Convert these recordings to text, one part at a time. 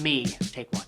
Me, take one.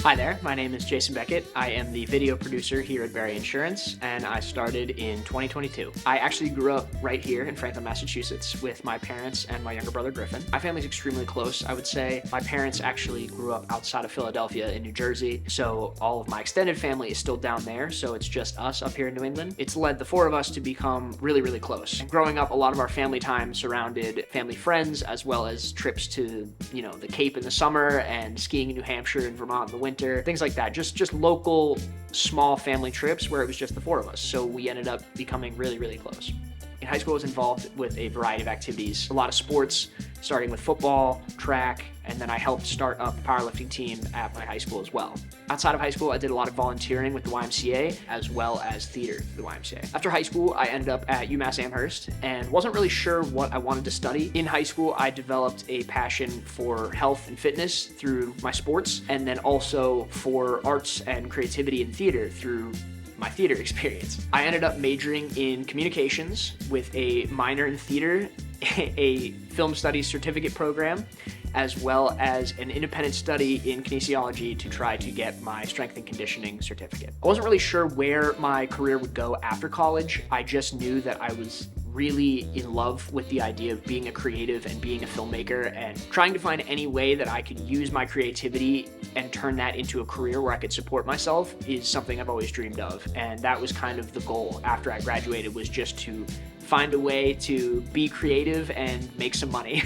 Hi there, my name is Jason Beckett. I am the video producer here at Barry Insurance, and I started in 2022. I actually grew up right here in Franklin, Massachusetts with my parents and my younger brother Griffin. My family's extremely close, I would say. My parents actually grew up outside of Philadelphia in New Jersey, so all of my extended family is still down there, so it's just us up here in New England. It's led the four of us to become really, really close. And growing up, a lot of our family time surrounded family friends, as well as trips to, the Cape in the summer and skiing in New Hampshire and Vermont in the winter. Things like that, just local small family trips where it was just the four of us. So we ended up becoming really, really close. In high school, I was involved with a variety of activities, a lot of sports, starting with football, track, and then I helped start up the powerlifting team at my high school as well. Outside of high school, I did a lot of volunteering with the YMCA as well as theater for the YMCA. After high school, I ended up at UMass Amherst and wasn't really sure what I wanted to study. In high school, I developed a passion for health and fitness through my sports, and then also for arts and creativity in theater through my theater experience. I ended up majoring in communications with a minor in theater, a film studies certificate program, as well as an independent study in kinesiology to try to get my strength and conditioning certificate. I wasn't really sure where my career would go after college. I just knew that I was really in love with the idea of being a creative and being a filmmaker, and trying to find any way that I could use my creativity and turn that into a career where I could support myself is something I've always dreamed of. And that was kind of the goal after I graduated, was just to find a way to be creative and make some money.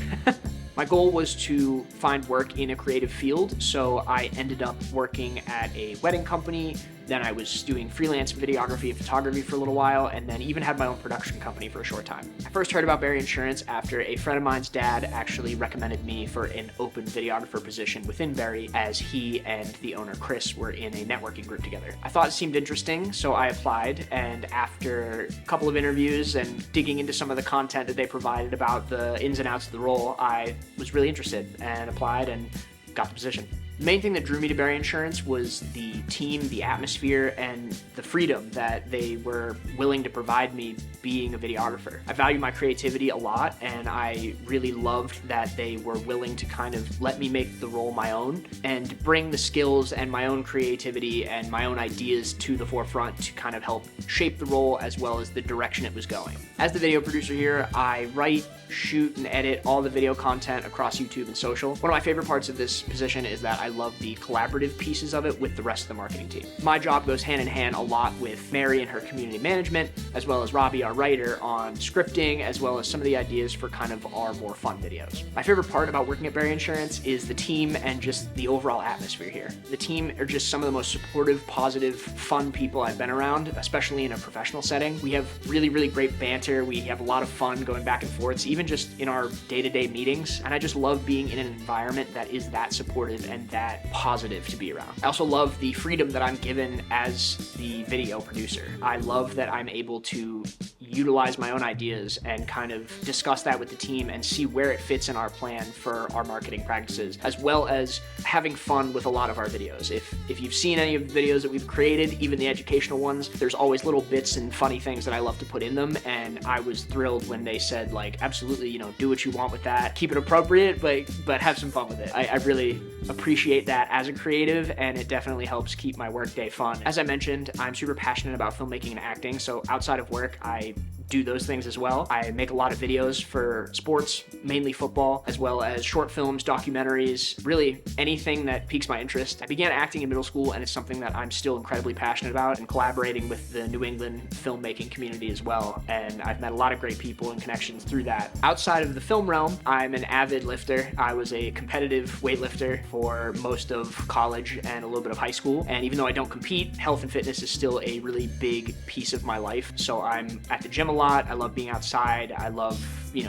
My goal was to find work in a creative field, so I ended up working at a wedding company. Then I was doing freelance videography and photography for a little while, and then even had my own production company for a short time. I first heard about Barry Insurance after a friend of mine's dad actually recommended me for an open videographer position within Barry, as he and the owner Chris were in a networking group together. I thought it seemed interesting, so I applied, and after a couple of interviews and digging into some of the content that they provided about the ins and outs of the role, I was really interested and applied and got the position. The main thing that drew me to Barry Insurance was the team, the atmosphere, and the freedom that they were willing to provide me being a videographer. I value my creativity a lot, and I really loved that they were willing to kind of let me make the role my own and bring the skills and my own creativity and my own ideas to the forefront to kind of help shape the role as well as the direction it was going. As the video producer here, I write, shoot, and edit all the video content across YouTube and social. One of my favorite parts of this position is that I love the collaborative pieces of it with the rest of the marketing team. My job goes hand in hand a lot with Mary and her community management, as well as Robbie, our writer, on scripting, as well as some of the ideas for kind of our more fun videos. My favorite part about working at Barry Insurance is the team and just the overall atmosphere here. The team are just some of the most supportive, positive, fun people I've been around, especially in a professional setting. We have really, really great banter. We have a lot of fun going back and forth, even just in our day-to-day meetings. And I just love being in an environment that is that supportive and that positive to be around. I also love the freedom that I'm given as the video producer. I love that I'm able to utilize my own ideas and kind of discuss that with the team and see where it fits in our plan for our marketing practices, as well as having fun with a lot of our videos. If you've seen any of the videos that we've created, even the educational ones, there's always little bits and funny things that I love to put in them, and I was thrilled when they said, like, absolutely, do what you want with that, keep it appropriate, but have some fun with it. I really appreciate that as a creative, and it definitely helps keep my workday fun. As I mentioned, I'm super passionate about filmmaking and acting, so outside of work, I do those things as well. I make a lot of videos for sports, mainly football, as well as short films, documentaries, really anything that piques my interest. I began acting in middle school, and it's something that I'm still incredibly passionate about, and collaborating with the New England filmmaking community as well. And I've met a lot of great people and connections through that. Outside of the film realm, I'm an avid lifter. I was a competitive weightlifter for most of college and a little bit of high school. And even though I don't compete, health and fitness is still a really big piece of my life. So I'm at the gym a lot. I love being outside. I love,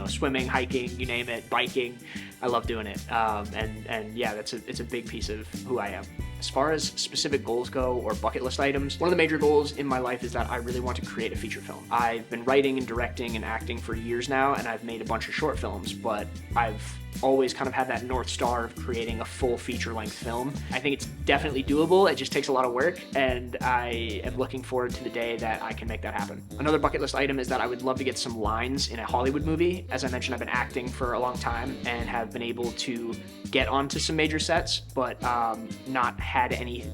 swimming, hiking, you name it, biking. I love doing it. And yeah, it's a big piece of who I am. As far as specific goals go or bucket list items, one of the major goals in my life is that I really want to create a feature film. I've been writing and directing and acting for years now, and I've made a bunch of short films, but I've always kind of had that North Star of creating a full feature-length film. I think it's definitely doable. It just takes a lot of work, and I am looking forward to the day that I can make that happen. Another bucket list item is that I would love to get some lines in a Hollywood movie. As I mentioned, I've been acting for a long time and have been able to get onto some major sets, but not had any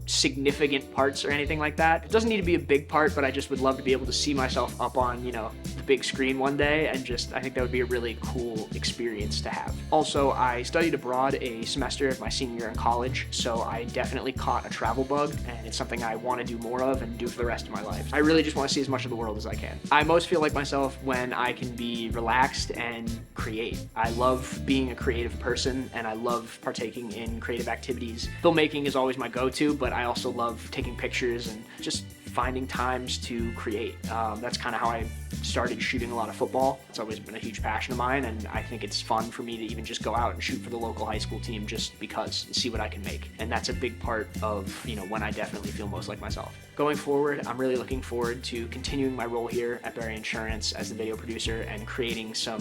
significant parts or anything like that. It doesn't need to be a big part, but I just would love to be able to see myself up on, you know, the big screen one day, and just, I think that would be a really cool experience to have. Also, I studied abroad a semester of my senior year in college, so I definitely caught a travel bug, and it's something I want to do more of and do for the rest of my life. I really just want to see as much of the world as I can. I most feel like myself when I can be relaxed and create. I love being a creative person, and I love partaking in creative activities. Filmmaking is always my go-to, but I also love taking pictures and just finding times to create. That's kind of how I started shooting a lot of football. It's always been a huge passion of mine, and I think it's fun for me to even just go out and shoot for the local high school team just because, and see what I can make. And that's a big part of, you know, when I definitely feel most like myself. Going forward, I'm really looking forward to continuing my role here at Barry Insurance as the video producer and creating some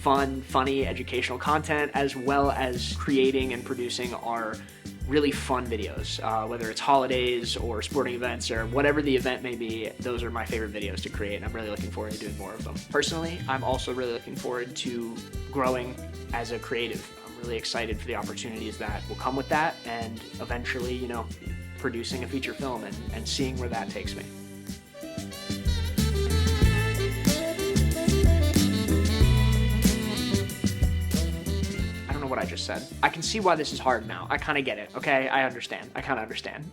fun, funny, educational content, as well as creating and producing our really fun videos, whether it's holidays or sporting events or whatever the event may be. Those are my favorite videos to create, and I'm really looking forward to doing more of them. Personally, I'm also really looking forward to growing as a creative. I'm really excited for the opportunities that will come with that, and eventually, you know, producing a feature film and seeing where that takes me. What I just said. I can see why this is hard now. I kind of get it, okay? I understand. I kind of understand.